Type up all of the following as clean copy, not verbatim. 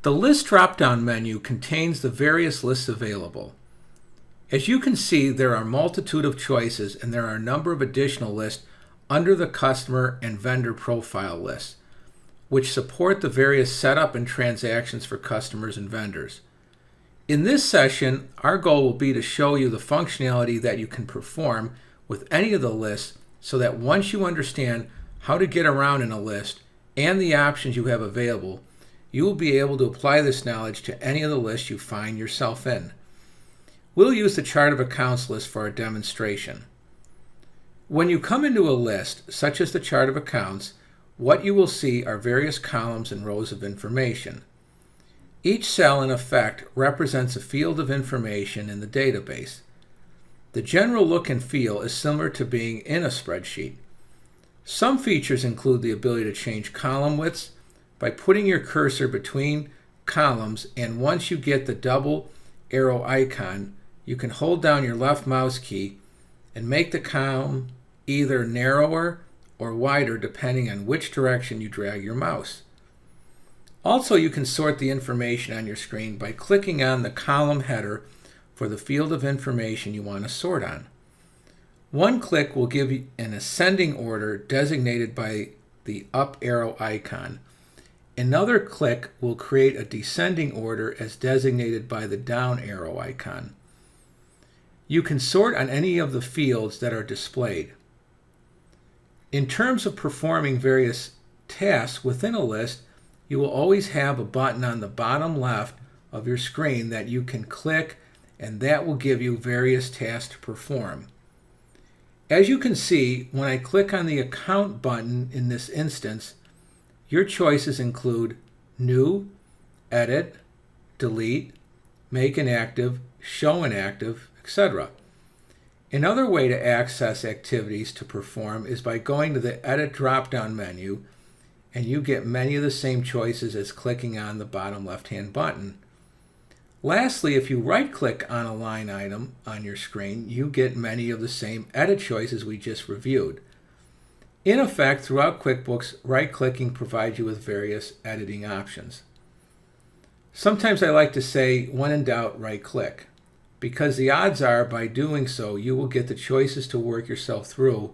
The List drop-down menu contains the various lists available. As you can see, there are a multitude of choices and there are a number of additional lists under the customer and vendor profile lists, which support the various setup and transactions for customers and vendors. In this session, our goal will be to show you the functionality that you can perform with any of the lists so that once you understand how to get around in a list and the options you have available, you will be able to apply this knowledge to any of the lists you find yourself in. We'll use the chart of accounts list for our demonstration. When you come into a list, such as the chart of accounts, what you will see are various columns and rows of information. Each cell, in effect, represents a field of information in the database. The general look and feel is similar to being in a spreadsheet. Some features include the ability to change column widths by putting your cursor between columns, and once you get the double arrow icon, you can hold down your left mouse key and make the column either narrower or wider depending on which direction you drag your mouse. Also, you can sort the information on your screen by clicking on the column header for the field of information you want to sort on. One click will give you an ascending order designated by the up arrow icon. Another click will create a descending order as designated by the down arrow icon. You can sort on any of the fields that are displayed. In terms of performing various tasks within a list, you will always have a button on the bottom left of your screen that you can click, and that will give you various tasks to perform. As you can see, when I click on the Account button in this instance, your choices include New, Edit, Delete, Make Inactive, Show Inactive, etc. Another way to access activities to perform is by going to the Edit drop-down menu, and you get many of the same choices as clicking on the bottom left-hand button. Lastly, if you right-click on a line item on your screen, you get many of the same edit choices we just reviewed. In effect, throughout QuickBooks, right-clicking provides you with various editing options. Sometimes I like to say, when in doubt, right-click, because the odds are by doing so, you will get the choices to work yourself through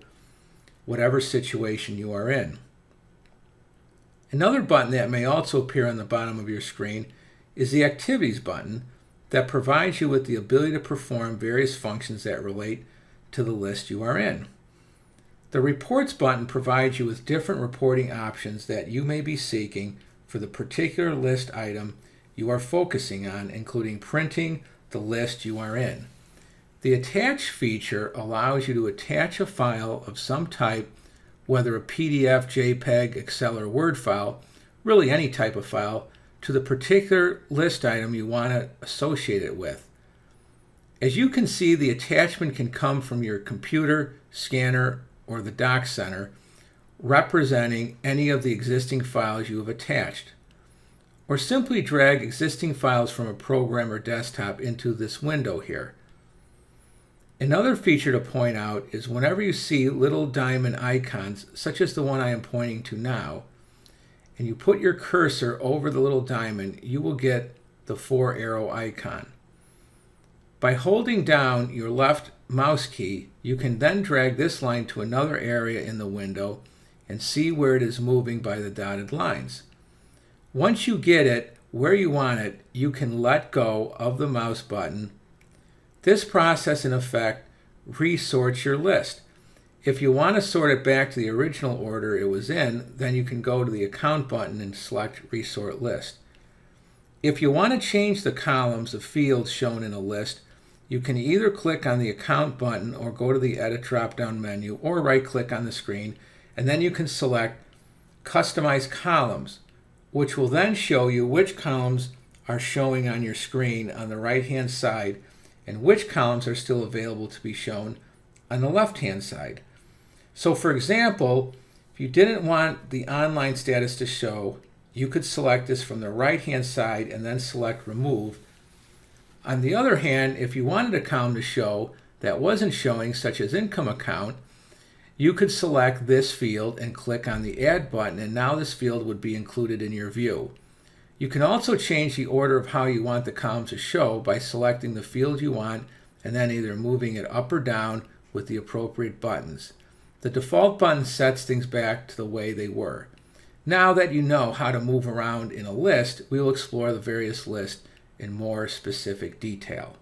whatever situation you are in. Another button that may also appear on the bottom of your screen is the Activities button that provides you with the ability to perform various functions that relate to the list you are in. The Reports button provides you with different reporting options that you may be seeking for the particular list item you are focusing on, including printing the list you are in. The Attach feature allows you to attach a file of some type, whether a PDF, JPEG, Excel, or Word file, really any type of file, to the particular list item you want to associate it with. As you can see, the attachment can come from your computer, scanner, or the Doc Center, representing any of the existing files you have attached. Or simply drag existing files from a program or desktop into this window here. Another feature to point out is whenever you see little diamond icons, such as the one I am pointing to now, and you put your cursor over the little diamond, you will get the 4 arrow icon. By holding down your left mouse key, you can then drag this line to another area in the window and see where it is moving by the dotted lines. Once you get it where you want it, you can let go of the mouse button. This process, in effect, resorts your list. If you want to sort it back to the original order it was in, then you can go to the Account button and select Resort List. If you want to change the columns of fields shown in a list, you can either click on the Account button or go to the Edit drop-down menu or right-click on the screen, and then you can select Customize Columns, which will then show you which columns are showing on your screen on the right-hand side and which columns are still available to be shown on the left-hand side. So for example, if you didn't want the online status to show, you could select this from the right-hand side and then select Remove. On the other hand, if you wanted a column to show that wasn't showing, such as Income Account, you could select this field and click on the Add button, and now this field would be included in your view. You can also change the order of how you want the column to show by selecting the field you want and then either moving it up or down with the appropriate buttons. The default button sets things back to the way they were. Now that you know how to move around in a list, we will explore the various lists in more specific detail.